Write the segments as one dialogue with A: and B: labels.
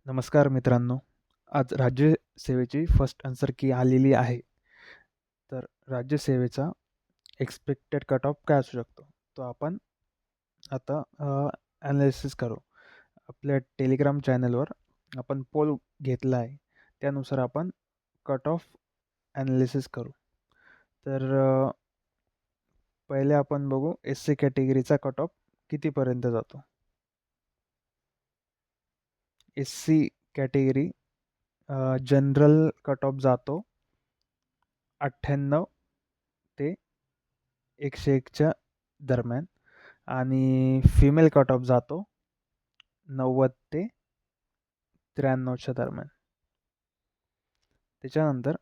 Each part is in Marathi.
A: नमस्कार मित्रांनो. आज राज्यसेवेची फर्स्ट आन्सर की आलेली आहे. तर राज्यसेवेचा एक्सपेक्टेड कट ऑफ काय असू शकतो? तो आपण आता ॲनालिसिस करू. आपल्या टेलिग्राम चॅनलवर आपण पोल घेतला आहे. त्यानुसार आपण कट ऑफ ॲनालिसिस करू. तर पहिले आपण बघू एस-सी कॅटेगरीचा कट ऑफ कितीपर्यंत जातो. Sc category general cut off जातो 98 ते 101च्या दरम्यान आणि फिमेल कट ऑफ जातो 90 ते 93च्या दरम्यान. त्याच्यानंतर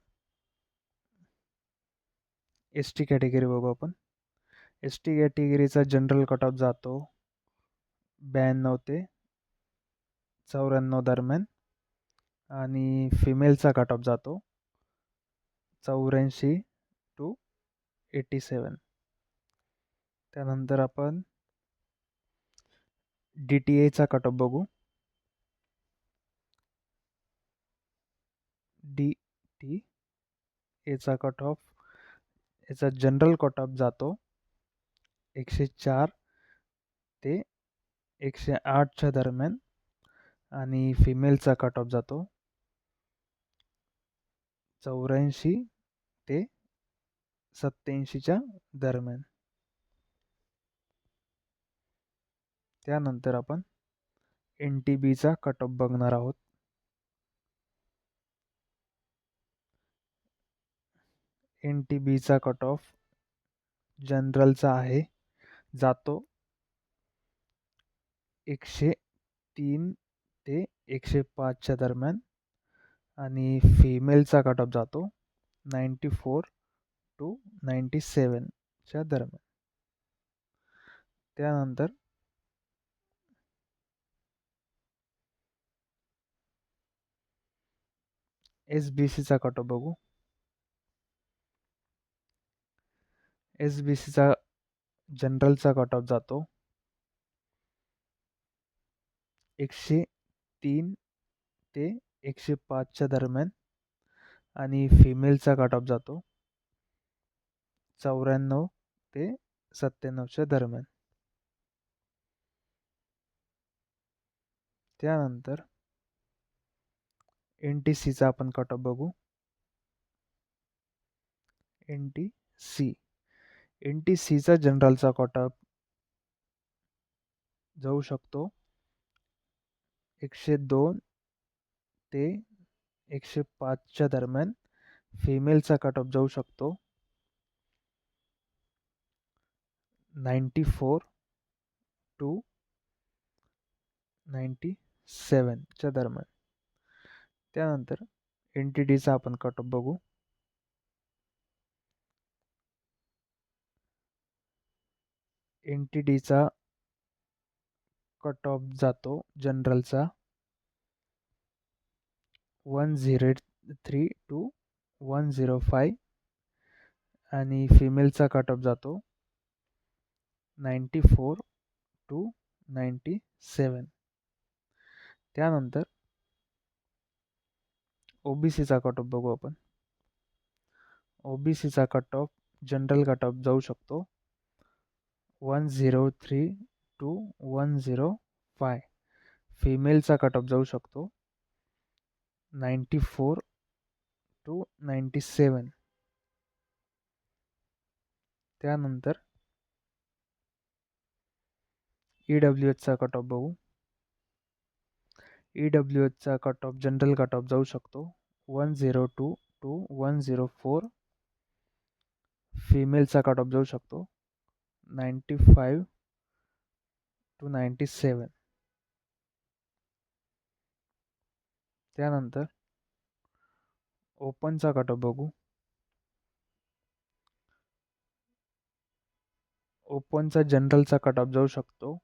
A: एस टी कॅटेगरी बघू आपण. एस टी कॅटेगरीचा जनरल कट ऑफ जातो 92 ते 94 दरम्यान आणि फिमेलचा कट ऑफ जातो 84 टू 87. त्यानंतर आपण डी टी एचा कट ऑफ बघू. डी टी एचा कट ऑफ याचा जनरल कट ऑफ जातो 104 ते 108च्या दरम्यान आणि फिमेलचा कट ऑफ जातो 84 ते 87च्या दरम्यान. त्यानंतर आपण एन टी बीचा कट ऑफ बघणार आहोत. एन टी बीचा कट ऑफ जनरलचा आहे जातो 103 ते 105च्या दरम्यान आणि फिमेलचा कट ऑफ जातो 94 टू 97च्या दरम्यान. त्यानंतर एस बी सीचा कट ऑफ बघू. एस बी सीचा जनरलचा कट ऑफ जातो 103 ते 105च्या दरम्यान आणि फिमेलचा कट ऑफ जातो 94 ते 97च्या दरम्यान. त्यानंतर एन टी सीचा आपण कट ऑफ बघू. एन टी सीचा जनरलचा कट ऑफ जाऊ शकतो 102 ते 105च्या दरम्यान. फिमेलचा कट ऑफ जाऊ शकतो 94 टू 97च्या दरम्यान. त्यानंतर एन टी डीचा आपण कट ऑफ बघू. एन टी डीचा कट ऑफ जातो जनरलचा 103 टू 105 आणि फिमेलचा कट ऑफ जातो 94 टू 97. त्यानंतर ओबीसीचा कट ऑफ बघू आपण. ओबीसीचा cut off general cut off जाऊ शकतो 103 टू 105. फिमेलचा कट ऑफ जाऊ शकतो 94 टू 97. त्यानंतर ईडब्ल्यूएचचा कट ऑफ बघू. ईडब्ल्यूएचचा cut off general cut off जाऊ शकतो 102 टू 104. फिमेलचा कट ऑफ जाऊ शकतो 95 टू 97. त्यानंतर ओपनचा कट ऑफ बघू. ओपनचा जनरलचा कट ऑफ जाऊ शकतो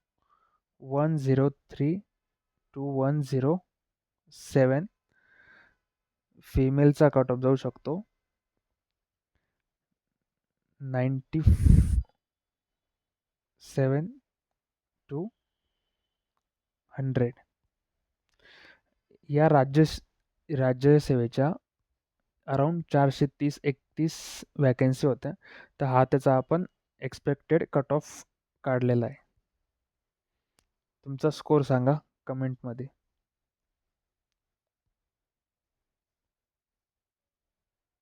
A: 103 टू 107. फिमेलचा कट ऑफ जाऊ शकतो 97 टू 100. या राज्यसेवेच्या अराऊंड 430-31 वॅकन्सी होत्या. तर हा त्याचा आपण एक्सपेक्टेड कट ऑफ काढलेला आहे. तुमचा स्कोर सांगा कमेंटमध्ये.